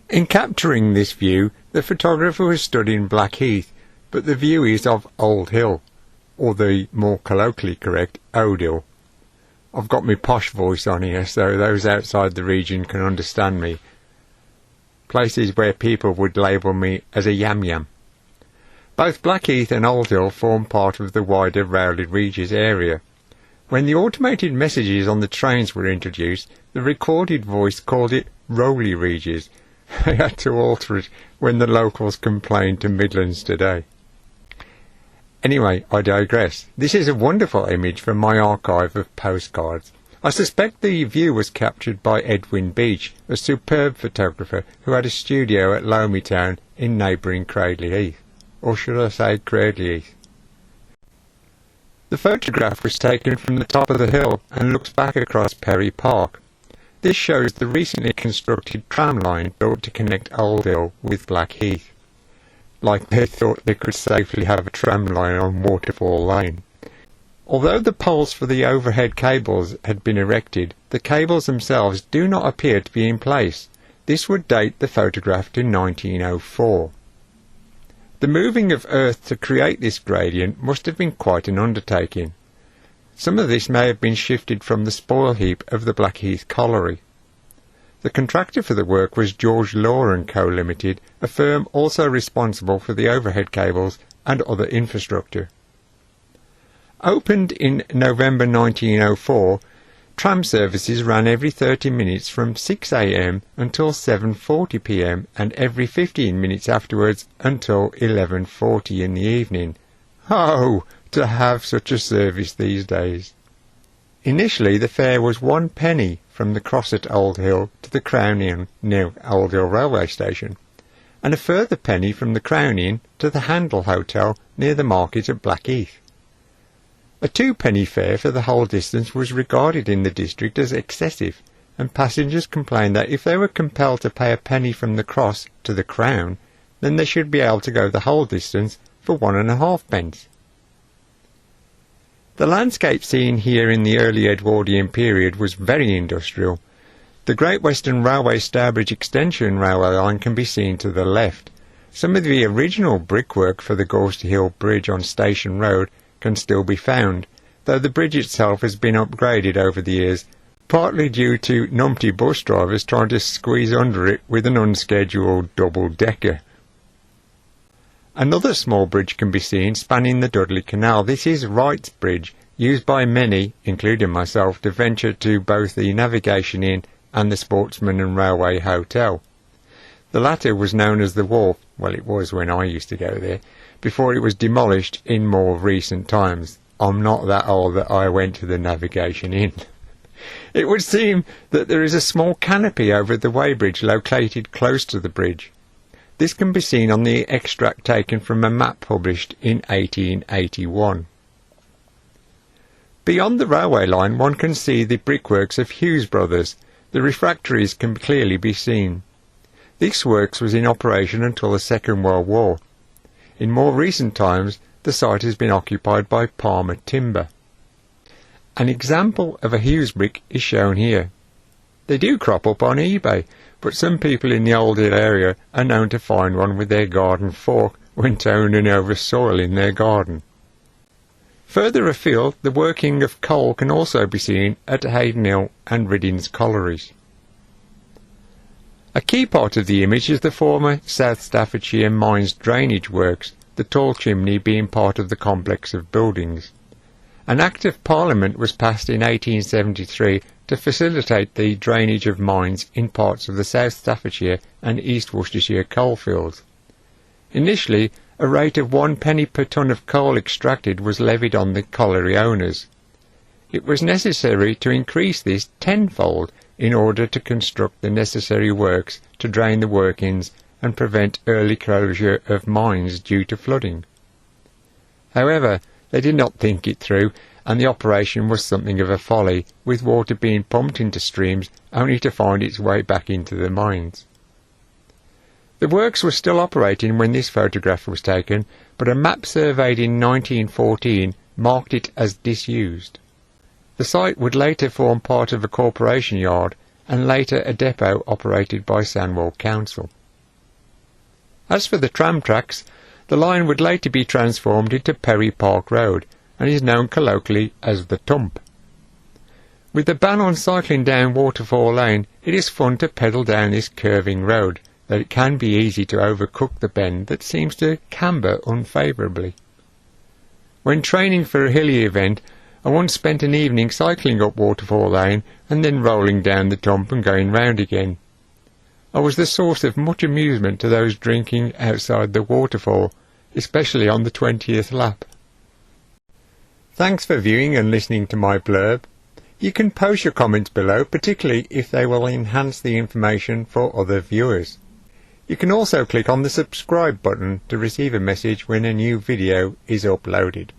In capturing this view, the photographer was stood in Blackheath, but the view is of Old Hill, or the more colloquially correct Old Hill. I've got my posh voice on here, so those outside the region can understand me. Places where people would label me as a yam-yam. Both Blackheath and Old Hill form part of the wider Rowley Regis area. When the automated messages on the trains were introduced, the recorded voice called it Rowley Regis. I had to alter it when the locals complained to Midlands Today. Anyway, I digress. This is a wonderful image from my archive of postcards. I suspect the view was captured by Edwin Beach, a superb photographer who had a studio at Loamy Town in neighbouring Cradley Heath. Or should I say Cradley Heath? The photograph was taken from the top of the hill and looks back across Perry Park. This shows the recently constructed tram line built to connect Old Hill with Blackheath. Like they thought they could safely have a tram line on Waterfall Lane. Although the poles for the overhead cables had been erected, the cables themselves do not appear to be in place. This would date the photograph to 1904. The moving of earth to create this gradient must have been quite an undertaking. Some of this may have been shifted from the spoil heap of the Blackheath colliery. The contractor for the work was George Law & Co Limited, a firm also responsible for the overhead cables and other infrastructure. Opened in November 1904, tram services ran every 30 minutes from 6 a.m. until 7:40 p.m. and every 15 minutes afterwards until 11:40 in the evening. Oh, to have such a service these days! Initially the fare was 1 penny from the cross at Old Hill to the Crown Inn near Old Hill railway station, and a further penny from the Crown Inn to the Handel Hotel near the market at Blackheath. A 2-penny fare for the whole distance was regarded in the district as excessive, and passengers complained that if they were compelled to pay a penny from the Cross to the Crown, then they should be able to go the whole distance for 1.5 pence. The landscape seen here in the early Edwardian period was very industrial. The Great Western Railway Stourbridge Extension railway line can be seen to the left. Some of the original brickwork for the Gorsty Hill Bridge on Station Road can still be found, though the bridge itself has been upgraded over the years, partly due to numpty bus drivers trying to squeeze under it with an unscheduled double-decker. Another small bridge can be seen spanning the Dudley Canal. This is Wright's Bridge, used by many, including myself, to venture to both the Navigation Inn and the Sportsman and Railway Hotel. The latter was known as the Wharf, well it was when I used to go there, before it was demolished in more recent times. I'm not that old that I went to the Navigation Inn. It would seem that there is a small canopy over the weighbridge located close to the bridge. This can be seen on the extract taken from a map published in 1881. Beyond the railway line one can see the brickworks of Hughes Brothers. The refractories can clearly be seen. This works was in operation until the Second World War. In more recent times the site has been occupied by Palmer Timber. An example of a Hughes brick is shown here. They do crop up on eBay, but some people in the Old Hill area are known to find one with their garden fork when turning over soil in their garden. Further afield, the working of coal can also be seen at Hayden Hill and Riddins collieries. A key part of the image is the former South Staffordshire Mines drainage works, the tall chimney being part of the complex of buildings. An Act of Parliament was passed in 1873 to facilitate the drainage of mines in parts of the South Staffordshire and East Worcestershire coalfields. Initially, a rate of 1 penny per tonne of coal extracted was levied on the colliery owners. It was necessary to increase this tenfold in order to construct the necessary works to drain the workings and prevent early closure of mines due to flooding. However, they did not think it through, and the operation was something of a folly, with water being pumped into streams only to find its way back into the mines. The works were still operating when this photograph was taken, but a map surveyed in 1914 marked it as disused. The site would later form part of a corporation yard and later a depot operated by Sandwell Council. As for the tram tracks, the line would later be transformed into Perry Park Road and is known colloquially as the Tump. With the ban on cycling down Waterfall Lane, it is fun to pedal down this curving road, though it can be easy to overcook the bend that seems to camber unfavourably. When training for a hilly event, I once spent an evening cycling up Waterfall Lane and then rolling down the Tump and going round again. I was the source of much amusement to those drinking outside the waterfall, especially on the 20th lap. Thanks for viewing and listening to my blurb. You can post your comments below, particularly if they will enhance the information for other viewers. You can also click on the subscribe button to receive a message when a new video is uploaded.